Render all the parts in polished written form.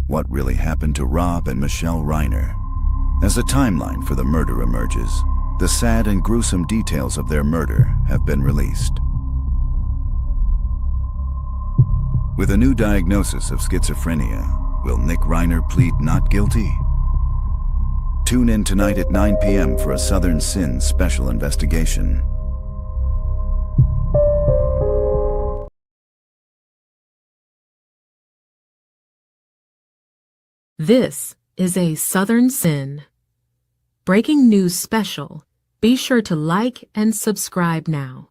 What really happened to Rob and Michele Reiner? As a timeline for the murder emerges, the sad and gruesome details of their murder have been released. With a new diagnosis of schizophrenia, will Nick Reiner plead not guilty? Tune in tonight at 9 p.m. for a Southern Sins special investigation. This is a Southern Sin breaking news special. Be sure to like and subscribe now.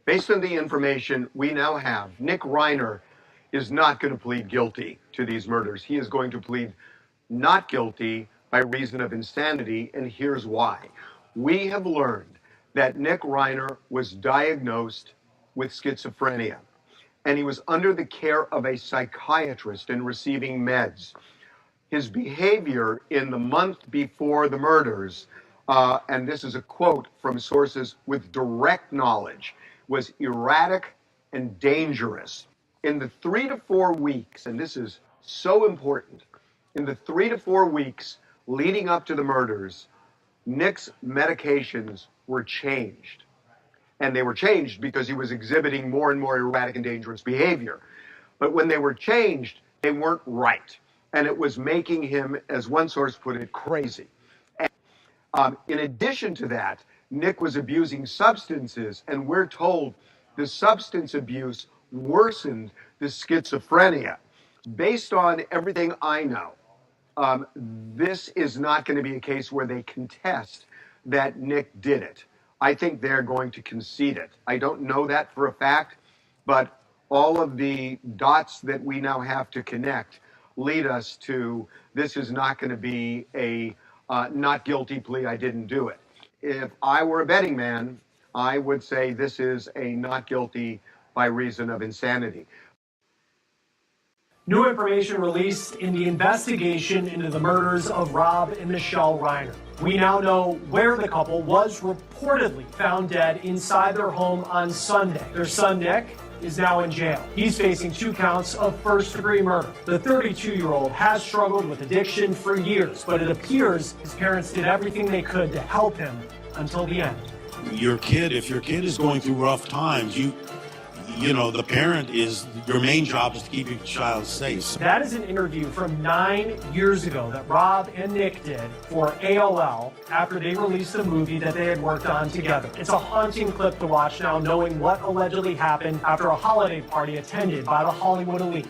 Based on the information we now have, Nick Reiner is not going to plead guilty to these murders. He is going to plead not guilty by reason of insanity, and here's why. We have learned that Nick Reiner was diagnosed with schizophrenia, and he was under the care of a psychiatrist and receiving meds. His behavior in the month before the murders, and this is a quote from sources with direct knowledge, was erratic and dangerous. In the 3 to 4 weeks, and this is so important, in the 3 to 4 weeks leading up to the murders, Nick's medications were changed. And they were changed because he was exhibiting more and more erratic and dangerous behavior. But when they were changed, they weren't right. And it was making him, as one source put it, crazy. And, in addition to that, Nick was abusing substances, and we're told the substance abuse worsened the schizophrenia. Based on everything I know, this is not going to be a case where they contest that Nick did it. I think they're going to concede it. I don't know that for a fact, but all of the dots that we now have to connect lead us to this is not going to be a not guilty plea, I didn't do it. If I were a betting man, I would say this is a not guilty by reason of insanity. New information released in the investigation into the murders of Rob and Michele Reiner. We now know where the couple was reportedly found dead inside their home on Sunday. Their son, Nick, is now in jail. He's facing 2 counts of first-degree murder. The 32-year-old has struggled with addiction for years, but it appears his parents did everything they could to help him until the end. If your kid is going through rough times, you know, the parent is, your main job is to keep your child safe. That is an interview from 9 years ago that Rob and Nick did for AOL after they released a movie that they had worked on together. It's a haunting clip to watch now, knowing what allegedly happened after a holiday party attended by the Hollywood elite.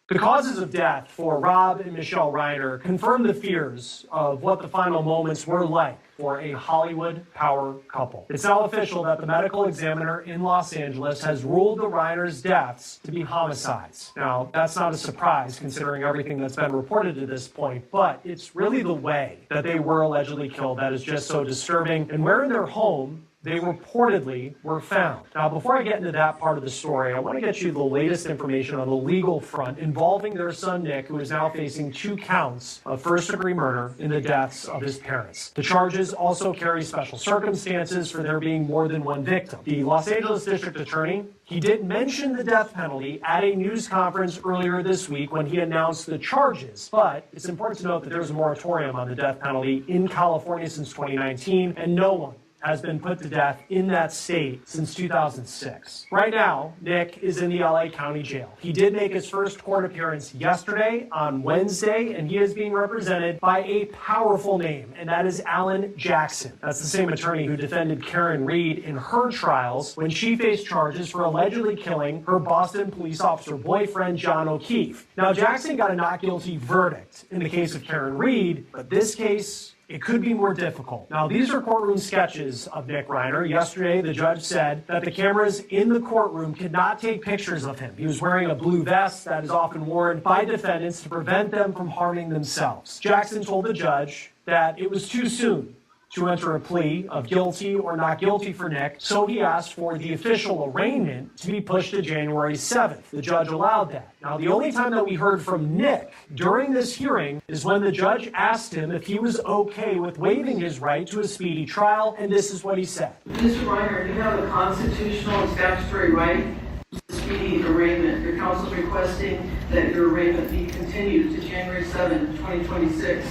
The causes of death for Rob and Michele Reiner confirm the fears of what the final moments were like for a Hollywood power couple. It's now official that the medical examiner in Los Angeles has ruled the Reiners' deaths to be homicides. Now, that's not a surprise considering everything that's been reported to this point, but it's really the way that they were allegedly killed that is just so disturbing, and where in their home they reportedly were found. Now, before I get into that part of the story, I want to get you the latest information on the legal front involving their son, Nick, who is now facing 2 counts of first-degree murder in the deaths of his parents. The charges also carry special circumstances for there being more than one victim. The Los Angeles District Attorney, he did mention the death penalty at a news conference earlier this week when he announced the charges, but it's important to note that there's a moratorium on the death penalty in California since 2019, and no one has been put to death in that state since 2006. Right now, Nick is in the LA County Jail. He did make his first court appearance yesterday on Wednesday, and he is being represented by a powerful name, and that is Alan Jackson. That's the same attorney who defended Karen Reed in her trials when she faced charges for allegedly killing her Boston police officer boyfriend, John O'Keefe. Now, Jackson got a not guilty verdict in the case of Karen Reed, but this case, it could be more difficult. Now, these are courtroom sketches of Nick Reiner. Yesterday, the judge said that the cameras in the courtroom could not take pictures of him. He was wearing a blue vest that is often worn by defendants to prevent them from harming themselves. Jackson told the judge that it was too soon to enter a plea of guilty or not guilty for Nick, so he asked for the official arraignment to be pushed to January 7th. The judge allowed that. Now, the only time that we heard from Nick during this hearing is when the judge asked him if he was okay with waiving his right to a speedy trial, and this is what he said. Mr. Reiner, you have a constitutional and statutory right to speak speedy arraignment. Your counsel is requesting that your arraignment be continued to January 7, 2026.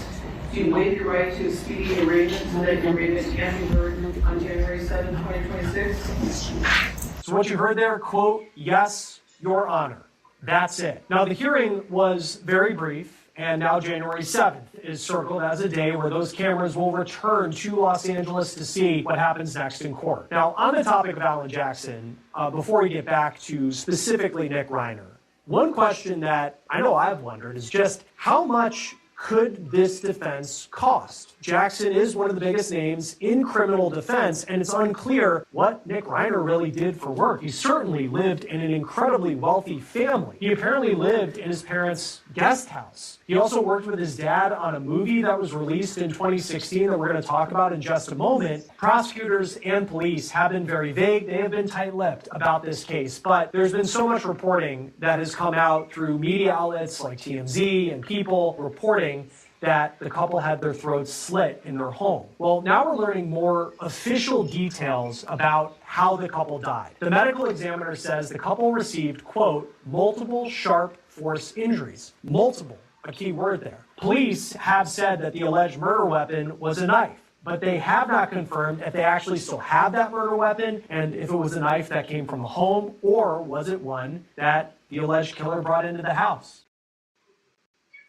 Do you waive your right to a speedy arraignment so that your arraignment can be heard on January 7, 2026? So what you heard there, quote, "Yes, Your Honor." That's it. Now, the hearing was very brief, and now January 7th is circled as a day where those cameras will return to Los Angeles to see what happens next in court. Now, on the topic of Alan Jackson, before we get back to specifically Nick Reiner, one question that I know I've wondered is just how much could this defense cost? Jackson is one of the biggest names in criminal defense, and it's unclear what Nick Reiner really did for work. He certainly lived in an incredibly wealthy family. He apparently lived in his parents' guest house. He also worked with his dad on a movie that was released in 2016 that we're going to talk about in just a moment. Prosecutors and police have been very vague. They have been tight-lipped about this case, but there's been so much reporting that has come out through media outlets like TMZ and People reporting that the couple had their throats slit in their home. Well, now we're learning more official details about how the couple died. The medical examiner says the couple received, quote, multiple sharp force injuries. Multiple, a key word there. Police have said that the alleged murder weapon was a knife, but they have not confirmed if they actually still have that murder weapon and if it was a knife that came from the home or was it one that the alleged killer brought into the house.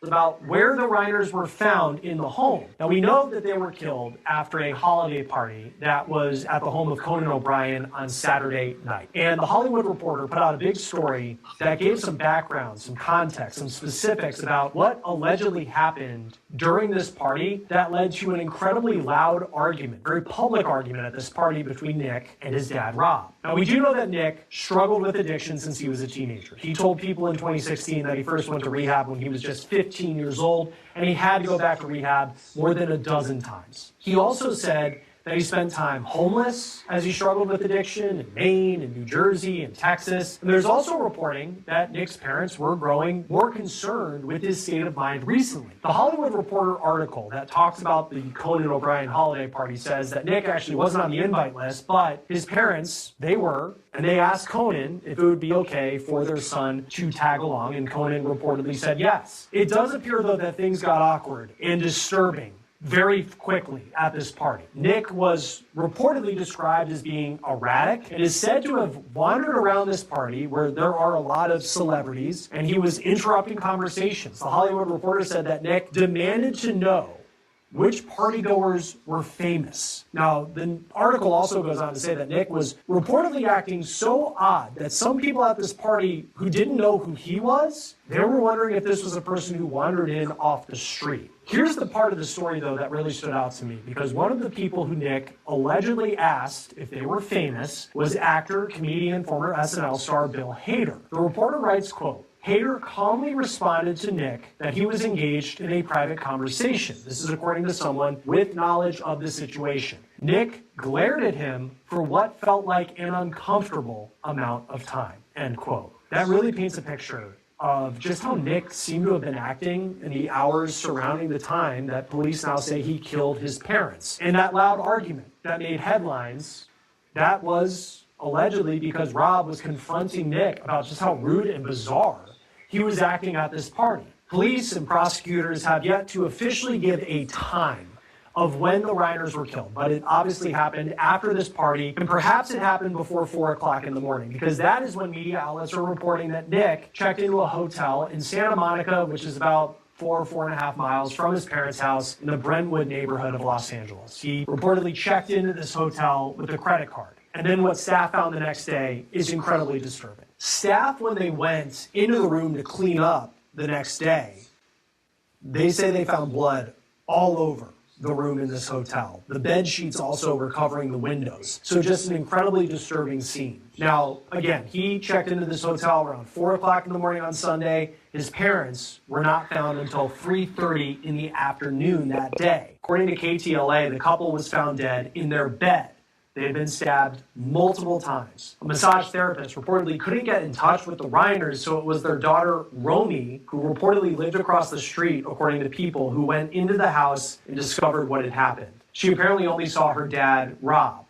About where the Reiners were found in the home. Now, we know that they were killed after a holiday party that was at the home of Conan O'Brien on Saturday night. And the Hollywood Reporter put out a big story that gave some background, some context, some specifics about what allegedly happened during this party that led to an incredibly loud argument, very public argument at this party between Nick and his dad, Rob. Now, we do know that Nick struggled with addiction since he was a teenager. He told people in 2016 that he first went to rehab when he was just 15 years old, and he had to go back to rehab more than a dozen times. He also said that he spent time homeless as he struggled with addiction in Maine and New Jersey and Texas. And there's also reporting that Nick's parents were growing more concerned with his state of mind recently. The Hollywood Reporter article that talks about the Conan O'Brien holiday party says that Nick actually wasn't on the invite list, but his parents, they were, and they asked Conan if it would be okay for their son to tag along, and Conan reportedly said yes. It does appear, though, that things got awkward and disturbing very quickly at this party. Nick was reportedly described as being erratic and is said to have wandered around this party where there are a lot of celebrities, and he was interrupting conversations. The Hollywood Reporter said that Nick demanded to know which partygoers were famous. Now, the article also goes on to say that Nick was reportedly acting so odd that some people at this party who didn't know who he was, they were wondering if this was a person who wandered in off the street. Here's the part of the story, though, that really stood out to me, because one of the people who Nick allegedly asked if they were famous was actor, comedian, former SNL star Bill Hader. The reporter writes, quote, Hader calmly responded to Nick that he was engaged in a private conversation. This is according to someone with knowledge of the situation. Nick glared at him for what felt like an uncomfortable amount of time, end quote. That really paints a picture of just how Nick seemed to have been acting in the hours surrounding the time that police now say he killed his parents. And that loud argument that made headlines, that was allegedly because Rob was confronting Nick about just how rude and bizarre he was acting at this party. Police and prosecutors have yet to officially give a time of when the Reiners were killed, but it obviously happened after this party, and perhaps it happened before 4 o'clock in the morning, because that is when media outlets are reporting that Nick checked into a hotel in Santa Monica, which is about 4.5 miles from his parents' house in the Brentwood neighborhood of Los Angeles. He reportedly checked into this hotel with a credit card. And then what staff found the next day is incredibly disturbing. Staff, when they went into the room to clean up the next day, they say they found blood all over the room in this hotel. The bed sheets also were covering the windows. So just an incredibly disturbing scene. Now, again, he checked into this hotel around 4 o'clock in the morning on Sunday. His parents were not found until 3:30 in the afternoon that day. According to KTLA, the couple was found dead in their bed. They had been stabbed multiple times. A massage therapist reportedly couldn't get in touch with the Reiners, so it was their daughter, Romy, who reportedly lived across the street, according to People, who went into the house and discovered what had happened. She apparently only saw her dad, Rob.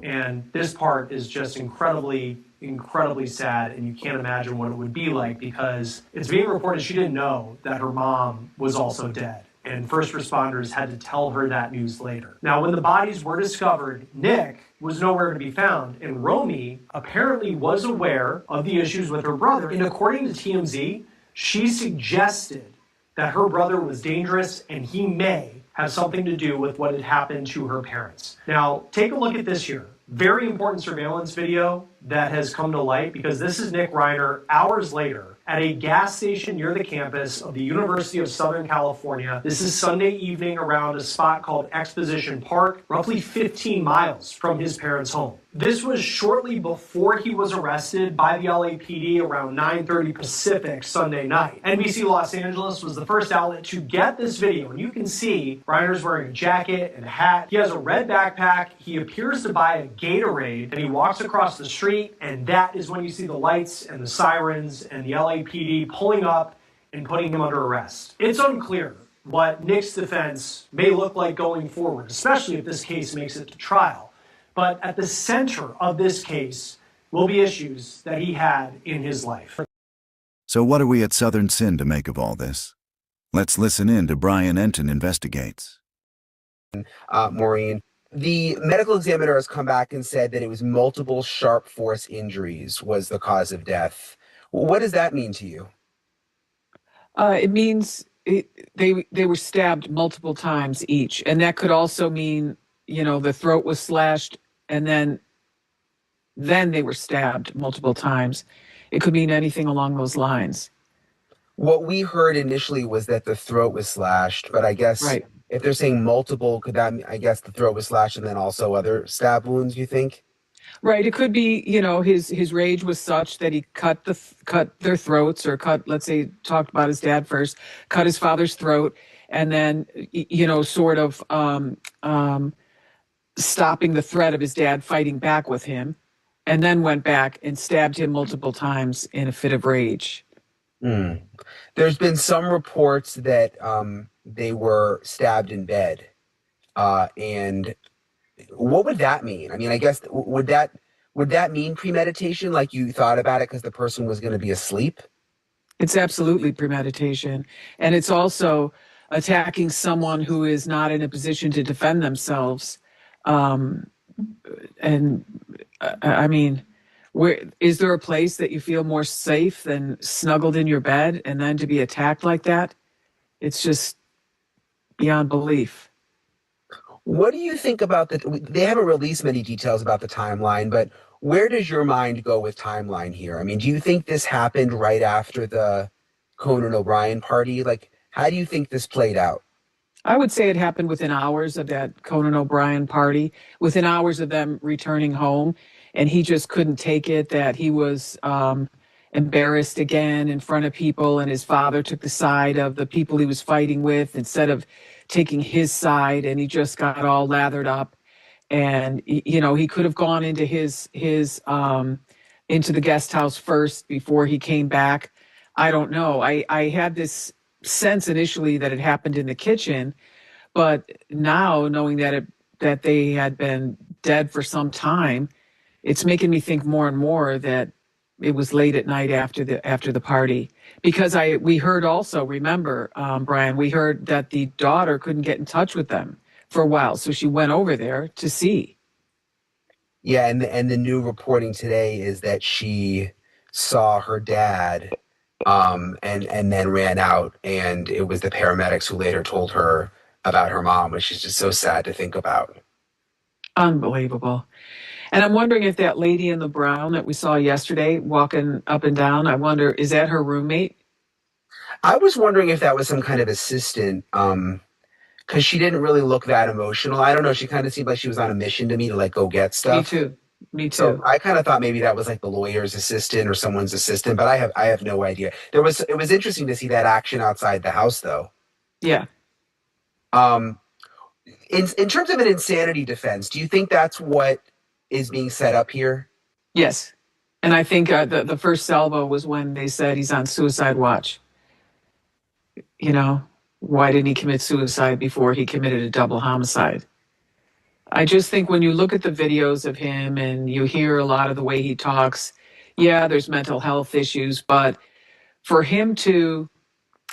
And this part is just incredibly incredibly sad, and you can't imagine what it would be like, because it's being reported she didn't know that her mom was also dead. And first responders had to tell her that news later. Now, when the bodies were discovered, Nick was nowhere to be found, and Romy apparently was aware of the issues with her brother. And according to TMZ, she suggested that her brother was dangerous and he may have something to do with what had happened to her parents. Now, take a look at this here. Very important surveillance video that has come to light, because this is Nick Reiner hours later at a gas station near the campus of the University of Southern California. This is Sunday evening around a spot called Exposition Park, roughly 15 miles from his parents' home. This was shortly before he was arrested by the LAPD around 9:30 Pacific Sunday night. NBC Los Angeles was the first outlet to get this video, and you can see Reiner's wearing a jacket and a hat. He has a red backpack. He appears to buy a Gatorade, and he walks across the street, and that is when you see the lights and the sirens and the LAPD pulling up and putting him under arrest. It's unclear what Nick's defense may look like going forward, especially if this case makes it to trial. But at the center of this case will be issues that he had in his life. So what are we at Southern Sin to make of all this? Let's listen in to Brian Enton Investigates. Maureen, the medical examiner has come back and said that it was multiple sharp force injuries was the cause of death. What does that mean to you? It means they were stabbed multiple times each, and that could also mean, you know, the throat was slashed and then they were stabbed multiple times. It could mean anything along those lines. What we heard initially was that the throat was slashed, but I guess Right. if they're saying multiple, could that mean, I guess the throat was slashed and then also other stab wounds, you think? Right. It could be, you know, his rage was such that he cut their throats, or let's say, talked about his dad first, cut his father's throat, and then, you know, sort of stopping the threat of his dad fighting back with him, and then went back and stabbed him multiple times in a fit of rage. There's been some reports that they were stabbed in bed. And what would that mean? I mean, I guess, would that mean premeditation, like you thought about it because the person was going to be asleep? It's absolutely premeditation. And it's also attacking someone who is not in a position to defend themselves. And I mean, is there a place that you feel more safe than snuggled in your bed, and then to be attacked like that? It's just beyond belief. What do you think about they haven't released many details about the timeline, but where does your mind go with timeline here? I mean, do you think this happened right after the Conan O'Brien party? Like, how do you think this played out? I would say it happened within hours of that Conan O'Brien party, within hours of them returning home. And he just couldn't take it that he was embarrassed again in front of people, and his father took the side of the people he was fighting with instead of taking his side, and he just got all lathered up. And, you know, he could have gone into into the guest house first before he came back. I don't know. I had this sense initially that it happened in the kitchen, but now knowing that they had been dead for some time, it's making me think more and more that it was late at night after the party. Because we heard also, remember, Brian, we heard that the daughter couldn't get in touch with them for a while, so she went over there to see. Yeah, and the new reporting today is that she saw her dad, and then ran out, and it was the paramedics who later told her about her mom, which is just so sad to think about. Unbelievable. And I'm wondering if that lady in the brown that we saw yesterday walking up and down, I wonder, is that her roommate? I was wondering if that was some kind of assistant, because she didn't really look that emotional. I don't know. She kind of seemed like she was on a mission to me to, like, go get stuff. Me too. So I kind of thought maybe that was like the lawyer's assistant or someone's assistant, but I have no idea. It was interesting to see that action outside the house, though. Yeah. In terms of an insanity defense, do you think that's what is being set up here? Yes. And I think the first salvo was when they said he's on suicide watch. You know, why didn't he commit suicide before he committed a double homicide? I just think when you look at the videos of him and you hear a lot of the way he talks, Yeah, there's mental health issues, but for him to,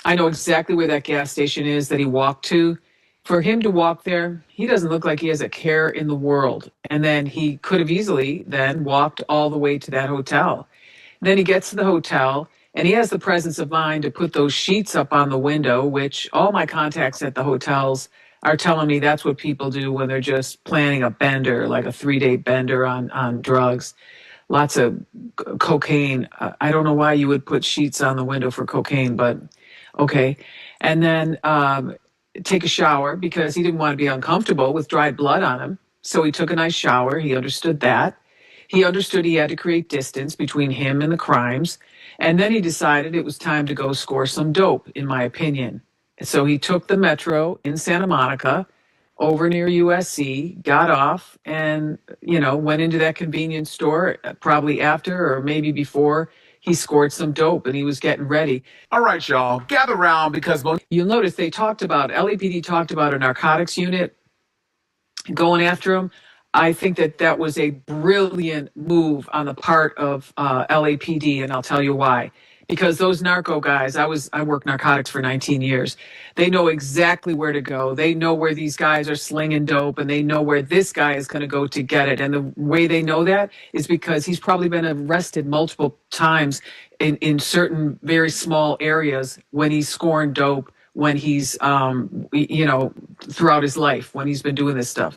I know exactly where that gas station is that he walked to. For him to walk there, he doesn't look like he has a care in the world. And then he could have easily then walked all the way to that hotel. Then he gets to the hotel and he has the presence of mind to put those sheets up on the window, which all my contacts at the hotels are telling me that's what people do when they're just planning a bender, like a 3-day bender on drugs. Lots of cocaine. I don't know why you would put sheets on the window for cocaine, but okay. And then take a shower because he didn't want to be uncomfortable with dried blood on him. So he took a nice shower. He understood that. He understood he had to create distance between him and the crimes. And then he decided it was time to go score some dope, in my opinion. So he took the metro in Santa Monica over near USC, got off, and, went into that convenience store probably after or maybe before he scored some dope and he was getting ready. All right, y'all, gather around because You'll notice LAPD talked about a narcotics unit going after him. I think that was a brilliant move on the part of LAPD, and I'll tell you why. Because those narco guys, I worked narcotics for 19 years. They know exactly where to go. They know where these guys are slinging dope, and they know where this guy is going to go to get it. And the way they know that is because he's probably been arrested multiple times in certain very small areas when he's scoring dope, when he's throughout his life when he's been doing this stuff.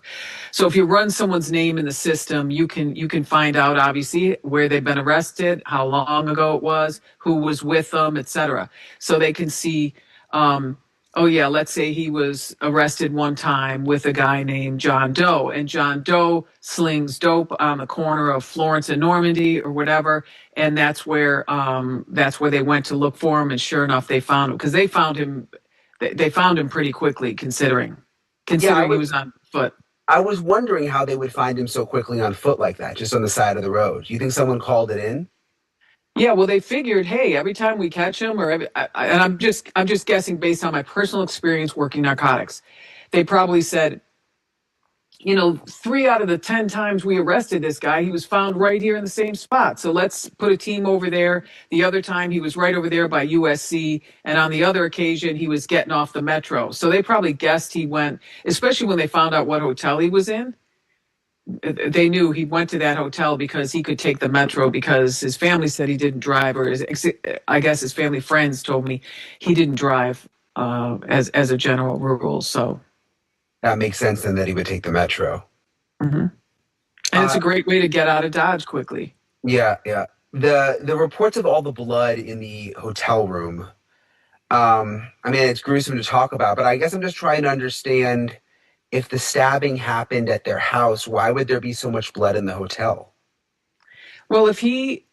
So if you run someone's name in the system, you can find out obviously where they've been arrested, how long ago it was, who was with them, etc. So they can see let's say he was arrested one time with a guy named John Doe, and John Doe slings dope on the corner of Florence and Normandy or whatever, and that's where they went to look for him, and sure enough they found him because they found him pretty quickly considering he was on foot. I was wondering how they would find him so quickly on foot like that, just on the side of the road. Do you think someone called it in? Yeah, well, they figured, hey, every time we catch him, and I'm just guessing based on my personal experience working narcotics, they probably said, 3 out of the 10 times we arrested this guy, he was found right here in the same spot. So let's put a team over there. The other time he was right over there by USC. And on the other occasion, he was getting off the metro. So they probably guessed he went, especially when they found out what hotel he was in. They knew he went to that hotel because he could take the metro because his family said he didn't drive, or I guess his family friends told me he didn't drive as a general rule. So that makes sense then that he would take the metro. Mm-hmm. And it's a great way to get out of Dodge quickly. Yeah. The reports of all the blood in the hotel room, it's gruesome to talk about, but I guess I'm just trying to understand if the stabbing happened at their house, why would there be so much blood in the hotel? Well, if he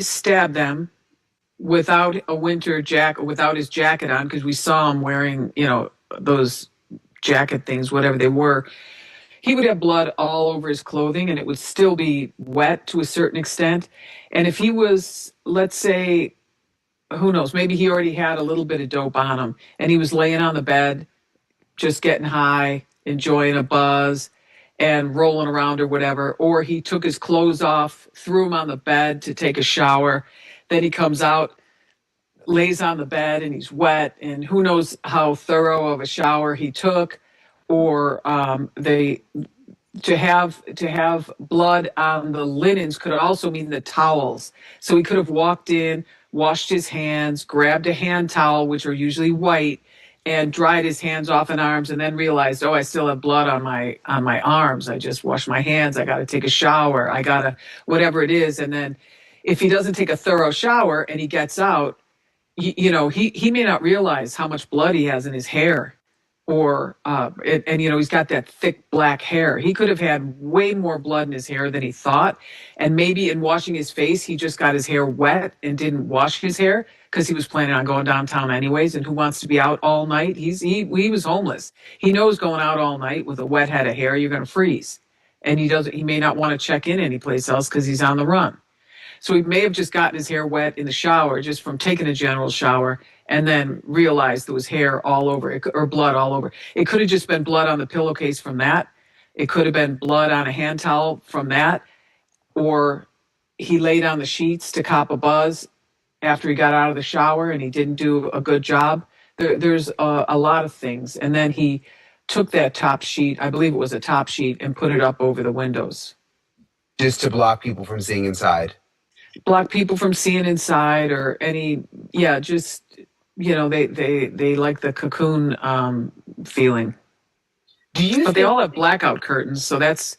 stabbed them without a winter jacket, without his jacket on, because we saw him wearing, those jacket things, whatever they were, he would have blood all over his clothing and it would still be wet to a certain extent. And if he was, let's say, who knows, maybe he already had a little bit of dope on him and he was laying on the bed, just getting high, enjoying a buzz and rolling around or whatever, or he took his clothes off, threw them on the bed to take a shower. Then he comes out, lays on the bed and he's wet, and who knows how thorough of a shower he took, or to have blood on the linens could also mean the towels. So he could have walked in, washed his hands, grabbed a hand towel, which are usually white, and dried his hands off and arms, and then realized, I still have blood on my arms. I just washed my hands. I got to take a shower. I got to whatever it is. And then if he doesn't take a thorough shower and he gets out, he may not realize how much blood he has in his hair, or he's got that thick black hair. He could have had way more blood in his hair than he thought, and maybe in washing his face, he just got his hair wet and didn't wash his hair because he was planning on going downtown anyways. And who wants to be out all night? He was homeless. He knows going out all night with a wet head of hair, you're going to freeze, and he may not want to check in anyplace else because he's on the run. So he may have just gotten his hair wet in the shower just from taking a general shower, and then realized there was hair all over it, or blood all over. It could have just been blood on the pillowcase from that. It could have been blood on a hand towel from that, or he laid on the sheets to cop a buzz after he got out of the shower and he didn't do a good job. There's a lot of things. And then he took that top sheet, I believe it was a top sheet, and put it up over the windows. Just to block people from seeing inside. Block people from seeing inside or just, they like the cocoon feeling. But they all have blackout curtains, so that's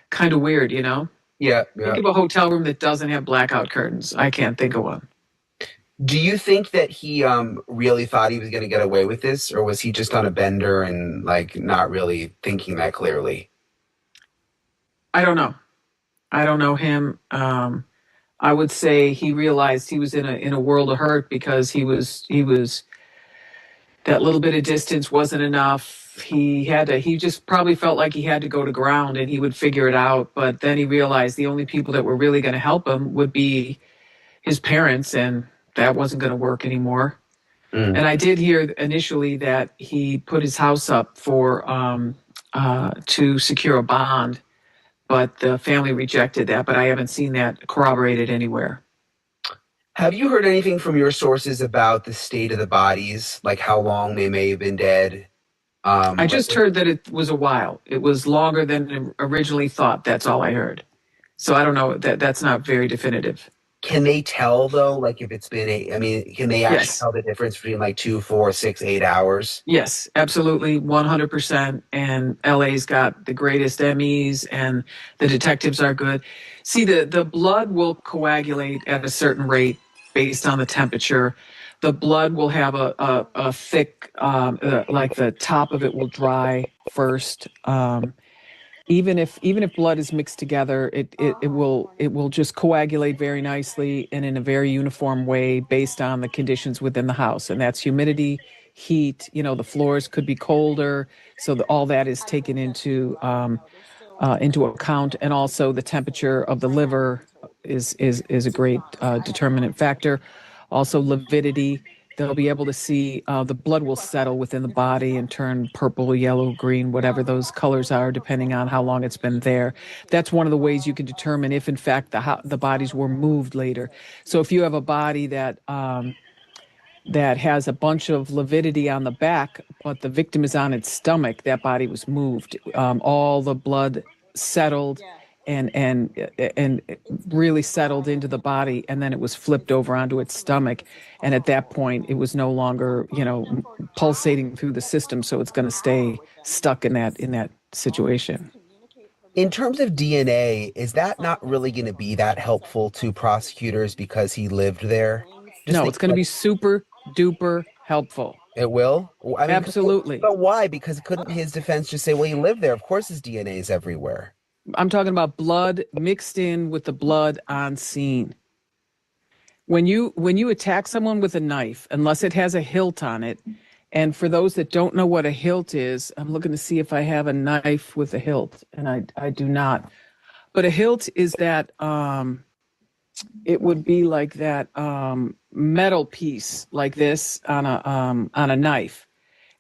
kind of weird, Yeah. Think of a hotel room that doesn't have blackout curtains. I can't think of one. Do you think that he really thought he was going to get away with this, or was he just on a bender and like not really thinking that clearly? I don't know. I don't know him. I would say he realized he was in a world of hurt because he was that little bit of distance wasn't enough. He just probably felt like he had to go to ground and he would figure it out. But then he realized the only people that were really going to help him would be his parents, and that wasn't going to work anymore. And I did hear initially that he put his house up for to secure a bond, but the family rejected that. But I haven't seen that corroborated anywhere. Have you heard anything from your sources about the state of the bodies, like how long they may have been dead? I just heard that it was a while. It was longer than originally thought. That's all I heard. So I don't know. That's not very definitive. Can they tell though, like if it's been can they actually Yes. tell the difference between like 2, 4, 6, 8 hours? Yes, absolutely, 100%. And LA's got the greatest Emmys, and the detectives are good. See, the blood will coagulate at a certain rate based on the temperature. The blood will have a thick, like the top of it will dry first. Even if blood is mixed together, it will just coagulate very nicely and in a very uniform way based on the conditions within the house, and that's humidity, heat. The floors could be colder, so all that is taken into account, and also the temperature of the liver is a great determinant factor. Also, lividity. They'll be able to see the blood will settle within the body and turn purple, yellow, green, whatever those colors are, depending on how long it's been there. That's one of the ways you can determine if, in fact, the bodies were moved later. So if you have a body that has a bunch of lividity on the back, but the victim is on its stomach, that body was moved. All the blood settled and really settled into the body, and then it was flipped over onto its stomach, and at that point it was no longer pulsating through the system, so it's going to stay stuck in that situation. In terms of DNA, is that not really going to be that helpful to prosecutors because he lived there? No, it's going to be super duper helpful. It will? I mean, Absolutely. But why? Because couldn't his defense just say, well, he lived there. Of course his DNA is everywhere. I'm talking about blood mixed in with the blood on scene. When you attack someone with a knife, unless it has a hilt on it, and for those that don't know what a hilt is, I'm looking to see if I have a knife with a hilt, and I do not. But a hilt is that it would be like that metal piece like this on a knife,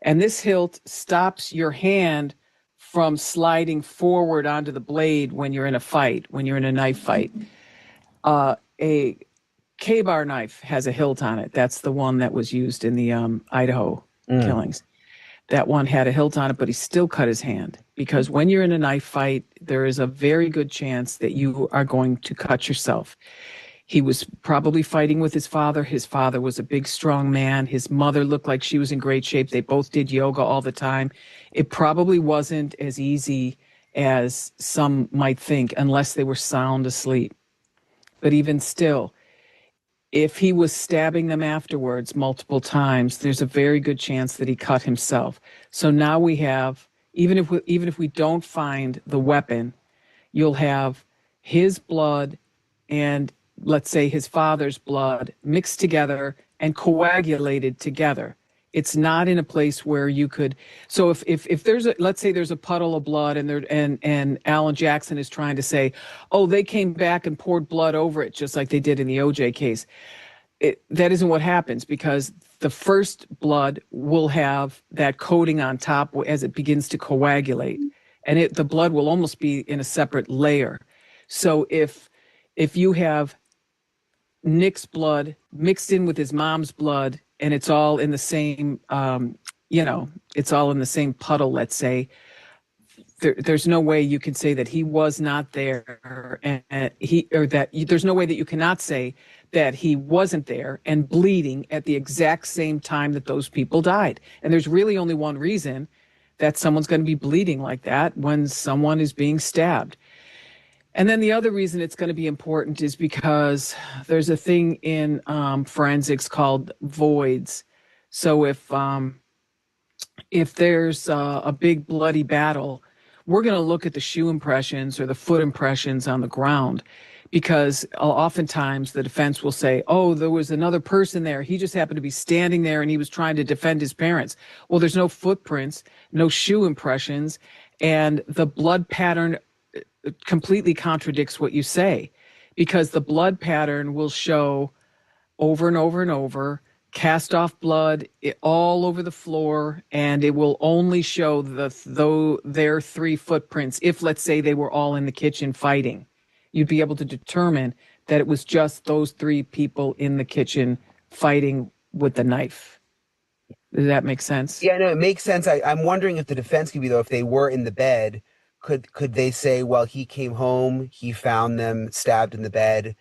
and this hilt stops your hand from sliding forward onto the blade when you're in a fight, when you're in a knife fight. A K-bar knife has a hilt on it. That's the one that was used in the Idaho killings. That one had a hilt on it, but he still cut his hand, because when you're in a knife fight, there is a very good chance that you are going to cut yourself. He was probably fighting with his father. His father was a big, strong man. His mother looked like she was in great shape. They both did yoga all the time. It probably wasn't as easy as some might think, unless they were sound asleep. But even still, if he was stabbing them afterwards multiple times, there's a very good chance that he cut himself. So now we have, even if we don't find the weapon, you'll have his blood and, let's say, his father's blood mixed together and coagulated together. It's not in a place where you could. So if there's let's say there's a puddle of blood and Alan Jackson is trying to say, oh, they came back and poured blood over it just like they did in the OJ case. That isn't what happens, because the first blood will have that coating on top as it begins to coagulate, and the blood will almost be in a separate layer. So if if you have Nick's blood mixed in with his mom's blood and it's all in the same, it's all in the same puddle, let's say, there's no way you can say that he was not there there's no way that you cannot say that he wasn't there and bleeding at the exact same time that those people died. And there's really only one reason that someone's going to be bleeding like that: when someone is being stabbed. And then the other reason it's going to be important is because there's a thing in forensics called voids. So if there's a big bloody battle, we're going to look at the shoe impressions or the foot impressions on the ground, because oftentimes the defense will say, oh, there was another person there. He just happened to be standing there and he was trying to defend his parents. Well, there's no footprints, no shoe impressions, and the blood pattern completely contradicts what you say, because the blood pattern will show over and over and over cast off blood all over the floor, and it will only show their three footprints. If, let's say, they were all in the kitchen fighting, you'd be able to determine that it was just those three people in the kitchen fighting with the knife. Does that make sense? Yeah, no, it makes sense. I'm wondering if the defense could be, though, if they were in the bed, could they say, well, he came home, he found them stabbed in the bed,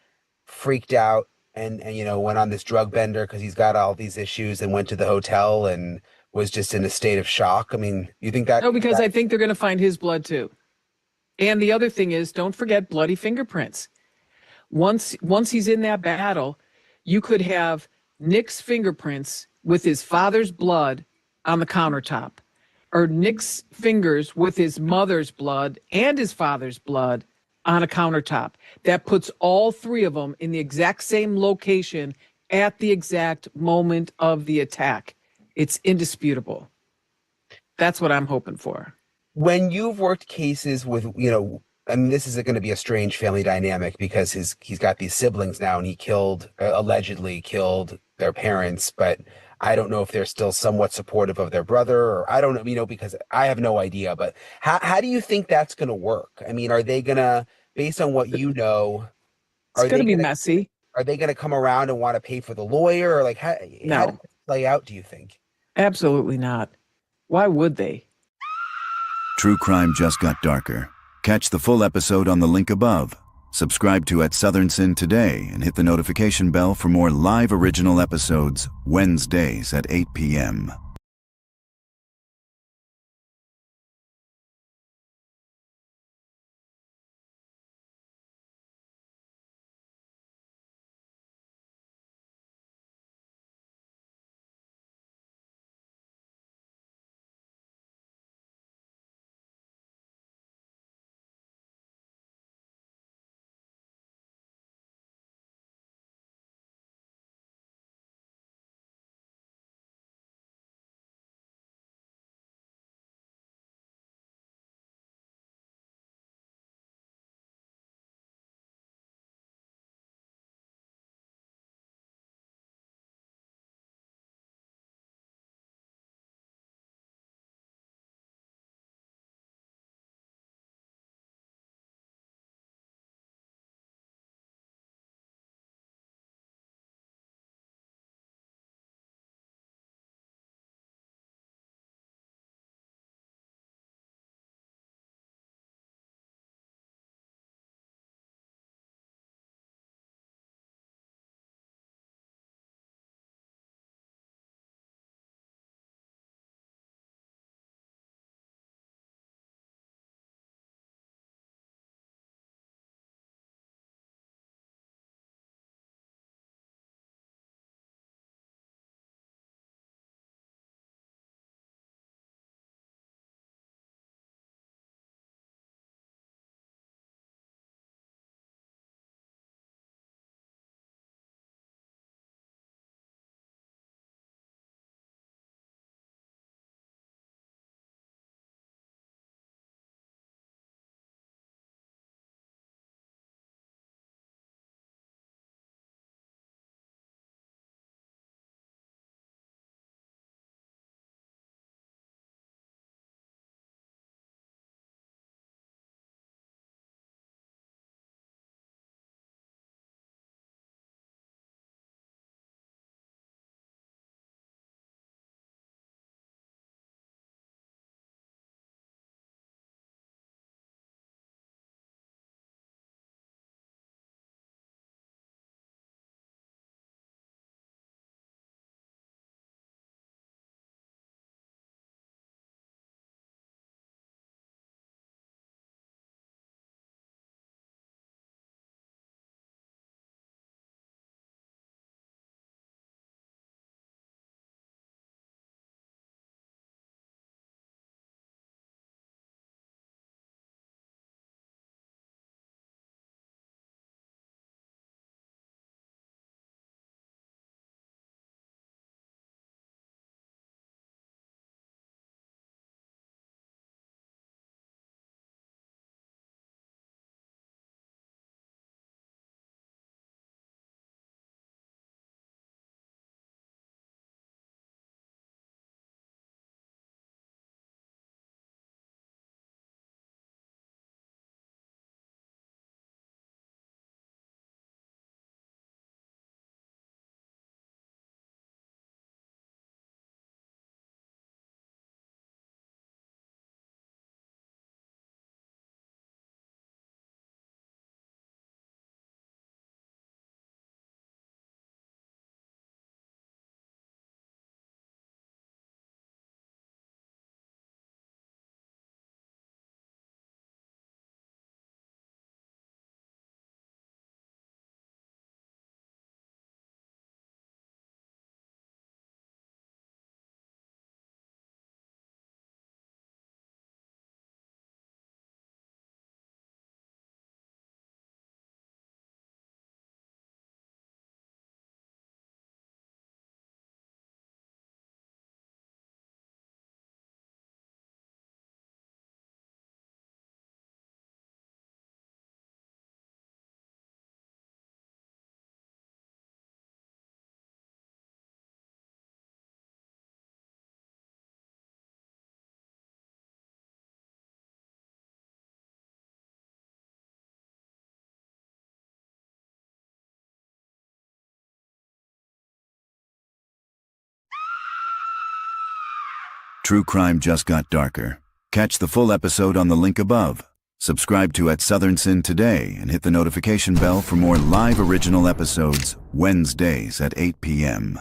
freaked out, and went on this drug bender because he's got all these issues, and went to the hotel and was just in a state of shock. I mean, you think that? No, because I think they're going to find his blood too. And the other thing is, don't forget bloody fingerprints. Once he's in that battle, you could have Nick's fingerprints with his father's blood on the countertop, or Nick's fingers with his mother's blood and his father's blood on a countertop. That puts all three of them in the exact same location at the exact moment of the attack. It's indisputable. That's what I'm hoping for. When you've worked cases with, I mean, this is going to be a strange family dynamic because he's got these siblings now, and he allegedly killed their parents, but I don't know if they're still somewhat supportive of their brother, or I don't know, because I have no idea. But how do you think that's going to work? I mean, are they going to, based on what you know, It's going to be messy. are they going to come around and want to pay for the lawyer, or like how does it play out, do you think? Absolutely not. Why would they? True crime just got darker. Catch the full episode on the link above. Subscribe to At Southern Sin today and hit the notification bell for more live original episodes Wednesdays at 8 p.m. True crime just got darker. Catch the full episode on the link above. Subscribe to At Southern Sin today and hit the notification bell for more live original episodes Wednesdays at 8 p.m.